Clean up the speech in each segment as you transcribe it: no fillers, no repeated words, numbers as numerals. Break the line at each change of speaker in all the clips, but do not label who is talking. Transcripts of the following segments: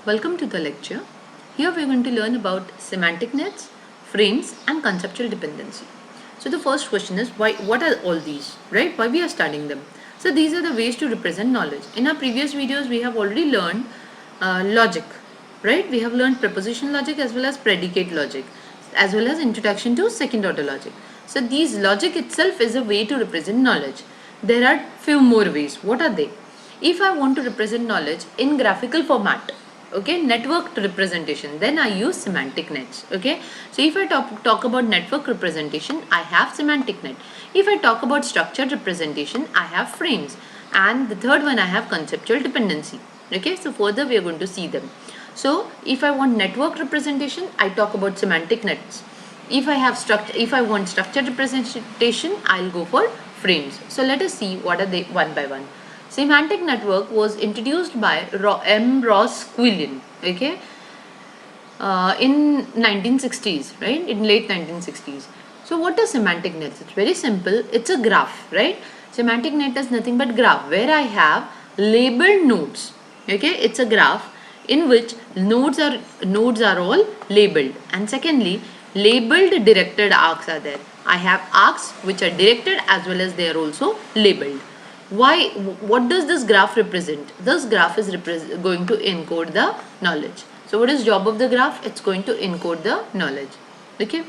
Welcome to the lecture. Here we are going to learn about semantic nets, frames and conceptual dependency. So the first question is what are all these, right? Why we are studying them? So these are the ways to represent knowledge. In our previous videos we have already learned logic, right? We have learned preposition logic as well as predicate logic as well as introduction to second order logic. So these logic itself is a way to represent knowledge. There are few more ways. What are they? If I want to represent knowledge in graphical format, okay, network representation, then I use semantic nets. Okay, so if I talk about network representation, I have semantic net. If I talk about structured representation, I have frames, and the third one I have conceptual dependency. Okay, so further we are going to see them. So if I want network representation, I talk about semantic nets. If I want structured representation, I'll go for frames. So let us see what are they one by one. Semantic network was introduced by M. Ross Quillen, okay, in 1960s, right, in late 1960s. So what is semantic net? It's very simple. It's a graph, right? Semantic net is nothing but graph where I have labeled nodes. Okay, it's a graph in which nodes are all labeled, and secondly, labeled directed arcs are there. I have arcs which are directed as well as they are also labeled. What does this graph represent? This graph is going to encode the knowledge. So what is job of the graph? It's going to encode the knowledge. Okay,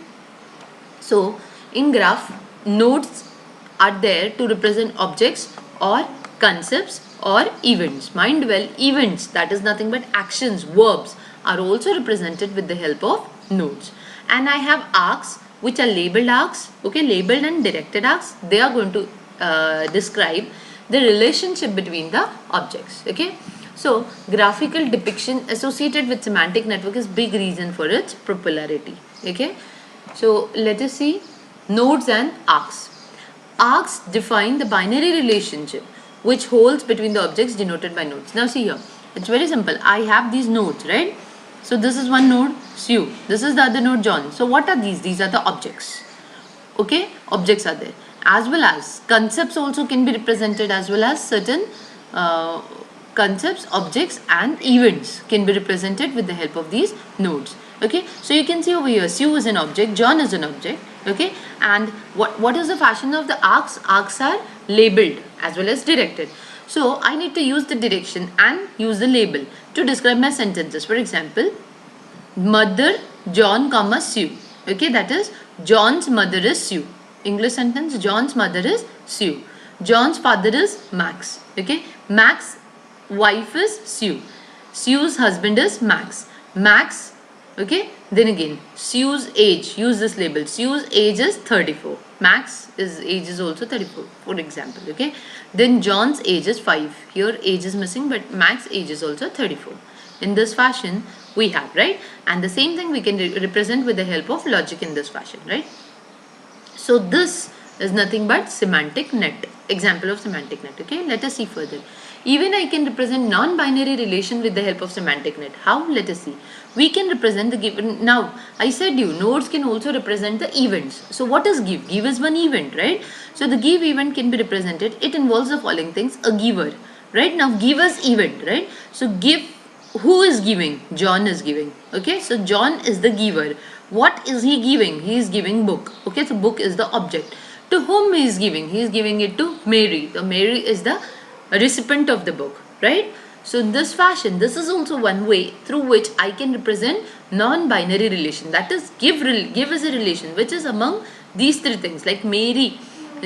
so in graph, nodes are there to represent objects or concepts or events. Mind well, events, that is nothing but actions, verbs, are also represented with the help of nodes. And I have arcs which are labeled arcs, okay, labeled and directed arcs. They are going to describe the relationship between the objects. Okay, so graphical depiction associated with semantic network is big reason for its popularity. Okay, so let us see nodes and arcs. Arcs define the binary relationship which holds between the objects denoted by nodes. Now see here, it's very simple. I have these nodes, right? So this is one node, Sue. This is the other node, John. So what are these? These are the objects. Okay, objects are there, as well as concepts also can be represented, as well as certain concepts, objects and events can be represented with the help of these nodes. Okay, so you can see over here, Sue is an object, John is an object. Okay, and what is the fashion of the arcs? Arcs are labeled as well as directed. So I need to use the direction and use the label to describe my sentences. For example, mother John comma Sue. Okay, that is John's mother is Sue. English sentence, John's mother is Sue. John's father is Max. Okay, Max wife is Sue. Sue's husband is Max. Max, okay, then again Sue's age, use this label. Sue's age is 34. Max age is also 34, for example. Okay, then John's age is 5. Here age is missing, but Max age is also 34. In this fashion we have, right? And the same thing we can represent with the help of logic in this fashion, right? So this is nothing but semantic net, example of semantic net. Okay, let us see further. Even I can represent non-binary relation with the help of semantic net. How? Let us see. We can represent the given. Now I said you nodes can also represent the events. So what is give? Give is one event, right? So the give event can be represented. It involves the following things: a giver, right? Now giver's event, right? So give, who is giving? John is giving. Okay, so John is the giver. What is he giving? He is giving book. Okay, so book is the object. To whom he is giving? He is giving it to Mary. So Mary is the recipient of the book, right? So in this fashion, this is also one way through which I can represent non-binary relation. That is give is a relation which is among these three things, like Mary.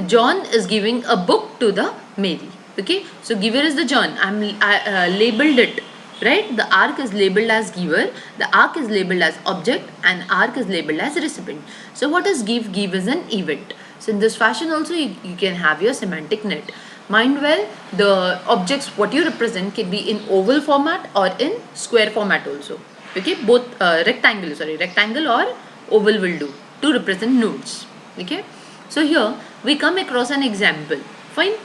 John is giving a book to the Mary. Okay, so giver is the John. I labeled it. Right, the arc is labeled as giver, the arc is labeled as object, and arc is labeled as recipient. So what is give? Give is an event. So in this fashion also you can have your semantic net. Mind well, the objects what you represent can be in oval format or in square format also. Okay, both rectangle or oval will do to represent nodes. Okay, so here we come across an example. Fine.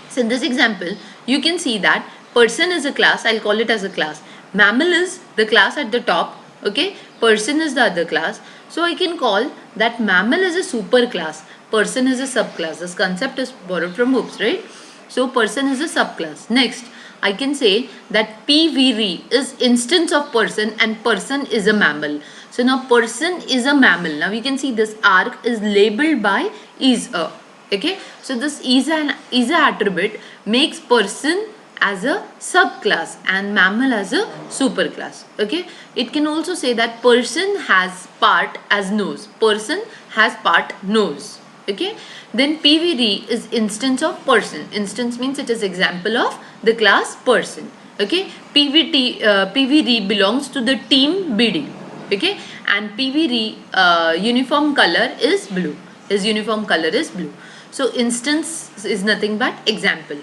So in this example you can see that person is a class. I'll call it as a class. Mammal is the class at the top. Okay, person is the other class. So I can call that mammal is a super class, person is a subclass. This concept is borrowed from Hobbes, right? So person is a subclass. Next, I can say that PVR is instance of person and person is a mammal. So now person is a mammal. Now we can see this arc is labeled by is a. Okay, so this is an attribute makes person as a subclass and mammal as a superclass. Okay, it can also say that person has part as nose. Person has part nose. Okay, then PVR is instance of person. Instance means it is example of the class person. Okay, PVR belongs to the team BD. Okay, and PVR uniform color is blue. His uniform color is blue. So instance is nothing but example.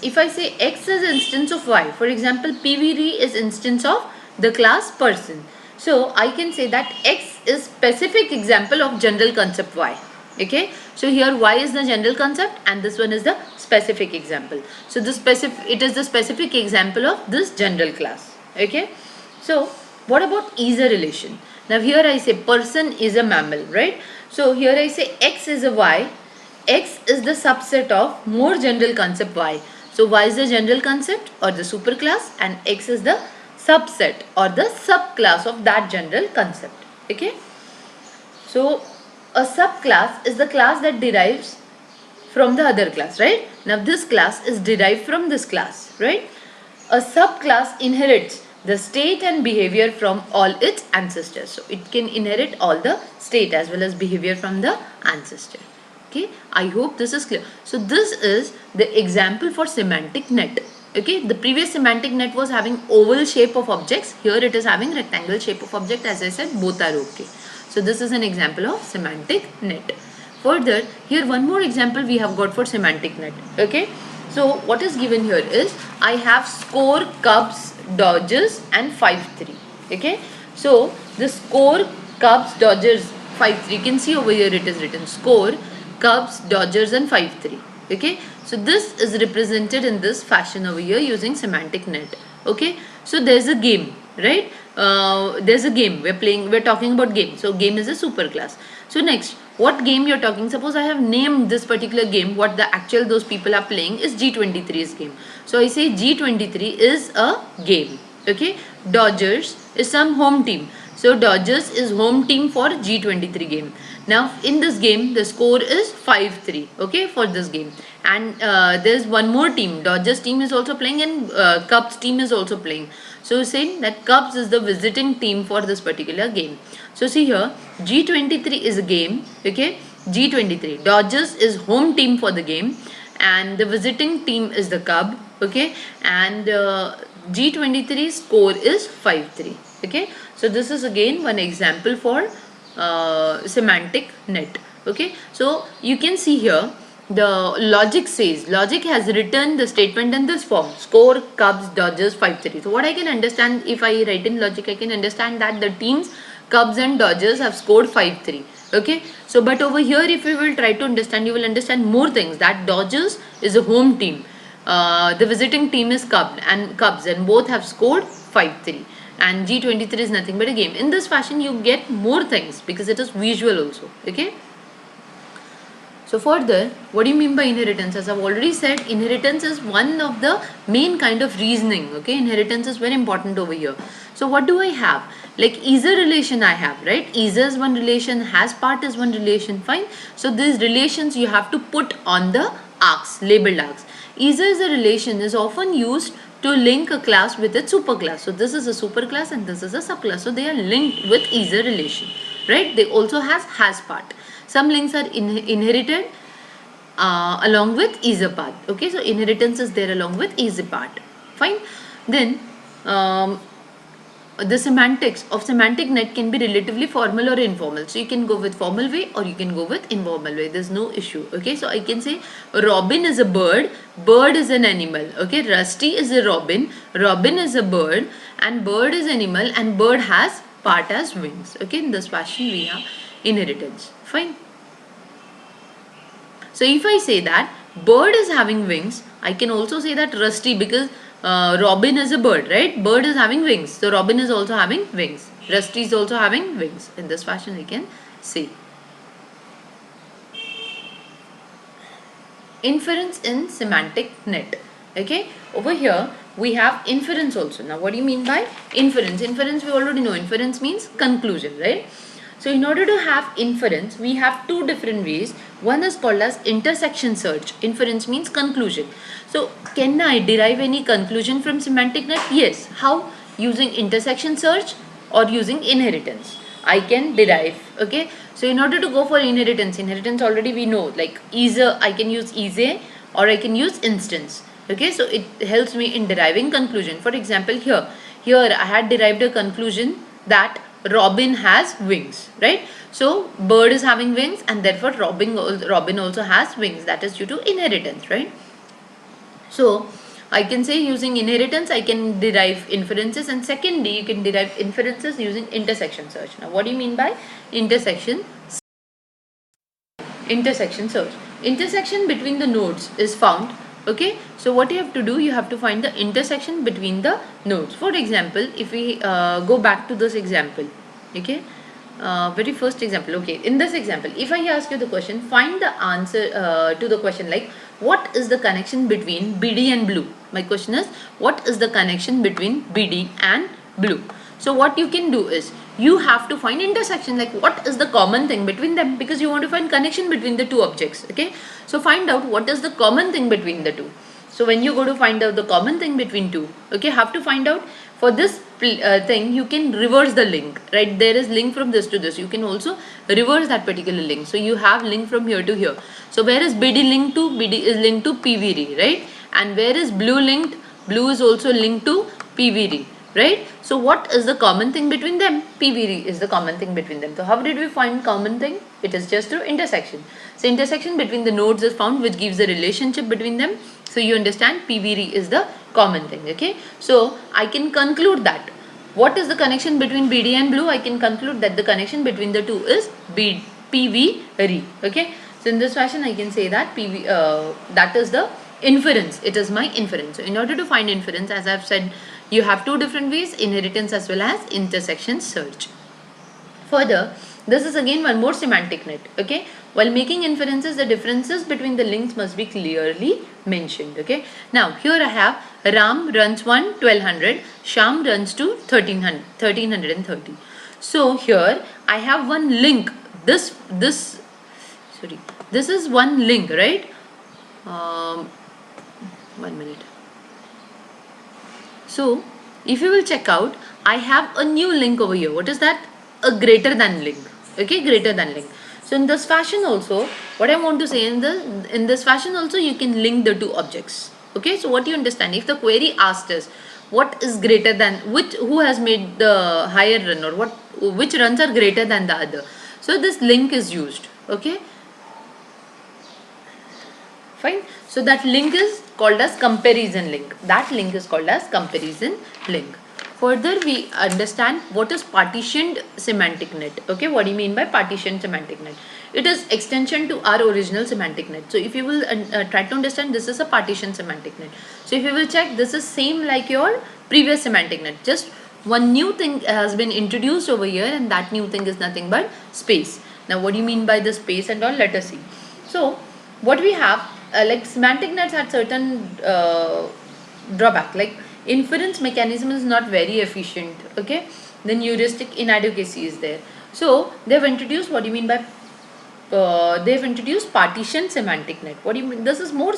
If I say X is instance of Y, for example, PVR is instance of the class person. So I can say that X is specific example of general concept Y. Okay, so here Y is the general concept and this one is the specific example. So it is the specific example of this general class. Okay, so what about is a relation? Now here I say person is a mammal, right? So here I say X is a Y. X is the subset of more general concept Y. So Y is the general concept or the superclass and X is the subset or the subclass of that general concept. Okay. So a subclass is the class that derives from the other class, right? Now this class is derived from this class, right? A subclass inherits the state and behavior from all its ancestors. So it can inherit all the state as well as behavior from the ancestor. Okay, I hope this is clear. So this is the example for semantic net. Okay, the previous semantic net was having oval shape of objects. Here it is having rectangle shape of object. As I said, both are okay. So this is an example of semantic net. Further, here one more example we have got for semantic net. Okay, so what is given here is I have score, Cubs, Dodgers and 5-3. Okay, so the score, Cubs, Dodgers, 5-3. You can see over here it is written score, Cubs, Dodgers and 5-3. Okay, so this is represented in this fashion over here using semantic net. Okay, so there's a game, right? There's a game we're talking about game. So game is a super class. So next, what game you're talking? Suppose I have named this particular game. What the actual those people are playing is G23's game. So I say G23 is a game. Okay, Dodgers is some home team. So Dodgers is home team for G23 game. Now in this game the score is 5-3. Okay, for this game, and there's one more team. Dodgers team is also playing and Cubs team is also playing. So saying that Cubs is the visiting team for this particular game. So see here, G23 is a game. Okay, G23. Dodgers is home team for the game, and the visiting team is the Cub. Okay, and G23 score is 5-3. Okay, so this is again one example for semantic net. Okay, so you can see here the logic says, logic has written the statement in this form: score, Cubs, Dodgers, 5-3. So what I can understand, if I write in logic, I can understand that the teams Cubs and Dodgers have scored 5-3. Okay, so but over here if you will try to understand, you will understand more things, that Dodgers is a home team, the visiting team is Cubs and both have scored 5-3, and G23 is nothing but a game. In this fashion you get more things because it is visual also. Okay, so further, what do you mean by inheritance? As I've already said, inheritance is one of the main kind of reasoning. Okay, inheritance is very important over here. So what do I have? Like is a relation I have, right? Is is one relation, has part is one relation, fine. So these relations you have to put on the arcs, labeled arcs. Is a relation is often used to link a class with its superclass. So this is a superclass and this is a subclass. So they are linked with is a relation, right? They also has part. Some links are inherited along with is a part. Okay, so inheritance is there along with is a part. Fine. Then the semantics of semantic net can be relatively formal or informal. So you can go with formal way or you can go with informal way. There's no issue. Okay, so I can say Robin is a bird, bird is an animal. Okay, Rusty is a robin, robin is a bird, and bird is animal, and bird has part as wings. Okay, in this fashion we have inheritance. Fine. So if I say that bird is having wings, I can also say that Rusty, because Robin is a bird, right? Bird is having wings, so Robin is also having wings. Rusty is also having wings. In this fashion we can say. Inference in semantic net. Okay, over here we have inference also. Now what do you mean by inference? Inference we already know. Inference means conclusion, right? So in order to have inference, we have two different ways. One is called as intersection search. Inference means conclusion. So can I derive any conclusion from semantic net? Yes. How? Using intersection search or using inheritance. I can derive. Okay. So in order to go for inheritance already we know, like either I can use easy or I can use instance. Okay. So it helps me in deriving conclusion. For example, here I had derived a conclusion that Robin has wings, right? So bird is having wings and therefore Robin also has wings. That is due to inheritance, right? So I can say using inheritance I can derive inferences, and secondly you can derive inferences using intersection search. Now what do you mean by intersection search? Intersection between the nodes is found. Okay, so what you have to do, you have to find the intersection between the nodes. For example, if we go back to this example, okay, very first example. Okay, in this example, if I ask you the question, find the answer to the question like what is the connection between BD and blue. My question is, what is the connection between BD and blue? So what you can do is, you have to find intersection, like what is the common thing between them, because you want to find connection between the two objects. Okay, so find out what is the common thing between the two. So when you go to find out the common thing between two, okay, have to find out. For this thing you can reverse the link, right? There is link from this to this, you can also reverse that particular link. So you have link from here to here. So where is BD linked to? BD is linked to PVD, right? And where is blue linked? Blue is also linked to PVD, right? So what is the common thing between them? PVD is the common thing between them. So how did we find common thing? It is just through intersection. So intersection between the nodes is found, which gives the relationship between them. So you understand PVD is the common thing. Okay, so I can conclude that what is the connection between BD and blue? I can conclude that the connection between the two is PVD. Okay, so in this fashion I can say that that is the inference. It is my inference. So in order to find inference, as I've said, you have two different ways, inheritance as well as intersection search. Further, this is again one more semantic net. Okay, while making inferences, the differences between the links must be clearly mentioned. Okay, now here I have Ram runs 1200, Sham runs to 1330. So here I have one link. This is one link, right? 1 minute. So if you will check out, I have a new link over here. What is that? A greater than link. Okay, greater than link. So in this fashion also, what I want to say, in this fashion also you can link the two objects. Okay, so what you understand, if the query asked us what is greater than who has made the higher run, or which runs are greater than the other, so this link is used. Okay, fine. So that link is called as comparison link. That link is called as comparison link. Further, we understand what is partitioned semantic net. Okay, what do you mean by partitioned semantic net? It is extension to our original semantic net. So if you will try to understand, this is a partition semantic net. So if you will check, this is same like your previous semantic net. Just one new thing has been introduced over here, and that new thing is nothing but space. Now what do you mean by the space and all? Let us see. So what we have, like semantic nets had certain drawback, like inference mechanism is not very efficient. Okay, then heuristic inadequacy is there. So they've introduced, what do you mean by they've introduced partition semantic net. What do you mean? This is more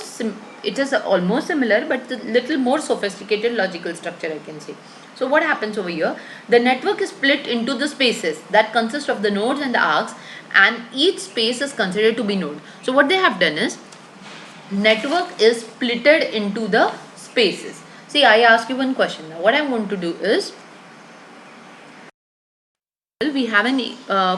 it is almost similar, but a little more sophisticated logical structure, I can say. So what happens over here? The network is split into the spaces that consist of the nodes and the arcs, and each space is considered to be node. So what they have done is, network is splitted into the spaces. See, I ask you one question. Now what I want to do is, we have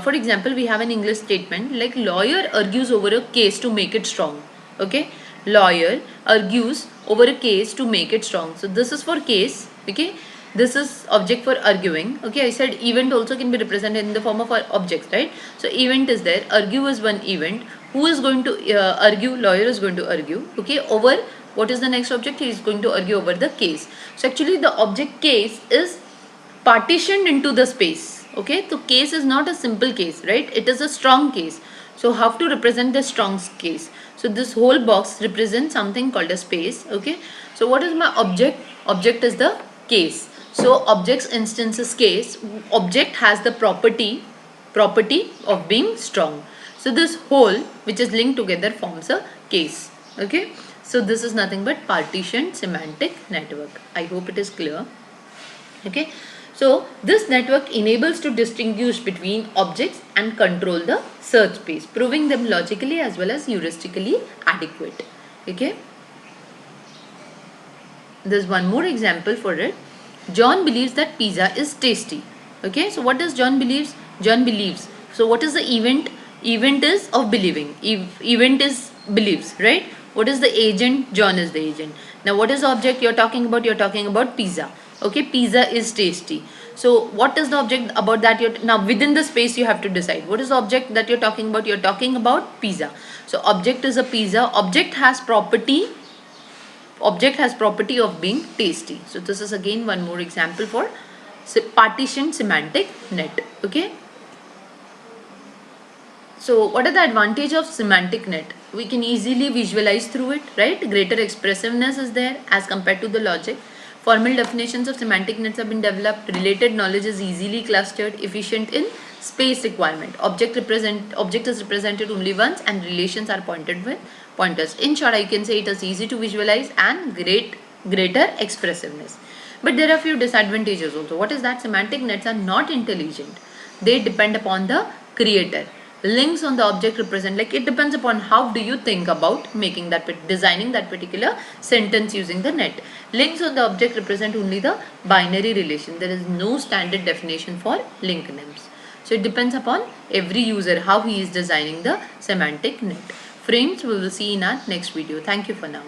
for example, we have an English statement like lawyer argues over a case to make it strong. Okay, lawyer argues over a case to make it strong. So this is for case. Okay, this is object for arguing. Okay, I said event also can be represented in the form of objects, right? So event is there, argue is one event. Who is going to argue? Lawyer is going to argue. Okay, over what is the next object? He is going to argue over the case. So actually the object case is partitioned into the space. Okay, so case is not a simple case, right? It is a strong case. So how to represent the strong case? So this whole box represents something called a space. Okay, so what is my object? Object is the case. So object's instance is case. Object has the property of being strong. So this whole which is linked together forms a case. Okay, so this is nothing but partition semantic network. I hope it is clear. Okay, so this network enables to distinguish between objects and control the search space, proving them logically as well as heuristically adequate. Okay, there's one more example for it. John believes that pizza is tasty. Okay, so what does John believes? John believes. So what is the event? Event is of believing. Event is believes, right? What is the agent? John is the agent. Now what is the object you're talking about? You're talking about pizza. Okay, pizza is tasty. So what is the object about that you're now within the space you have to decide. What is the object that you're talking about? You're talking about pizza. So object is a pizza. Object has property of being tasty. So this is again one more example for partition semantic net. Okay, so what are the advantage of semantic net? We can easily visualize through it, right? Greater expressiveness is there as compared to the logic. Formal definitions of semantic nets have been developed. Related knowledge is easily clustered, efficient in space requirement. Object is represented only once and relations are pointed with pointers. In short, I can say it is easy to visualize and greater expressiveness. But there are few disadvantages also. What is that? Semantic nets are not intelligent. They depend upon the creator. Links on the object represent, like it depends upon how do you think about making that, designing that particular sentence using the net. Links on the object represent only the binary relation. There is no standard definition for link names. So it depends upon every user how he is designing the semantic net. Frames we will see in our next video. Thank you for now.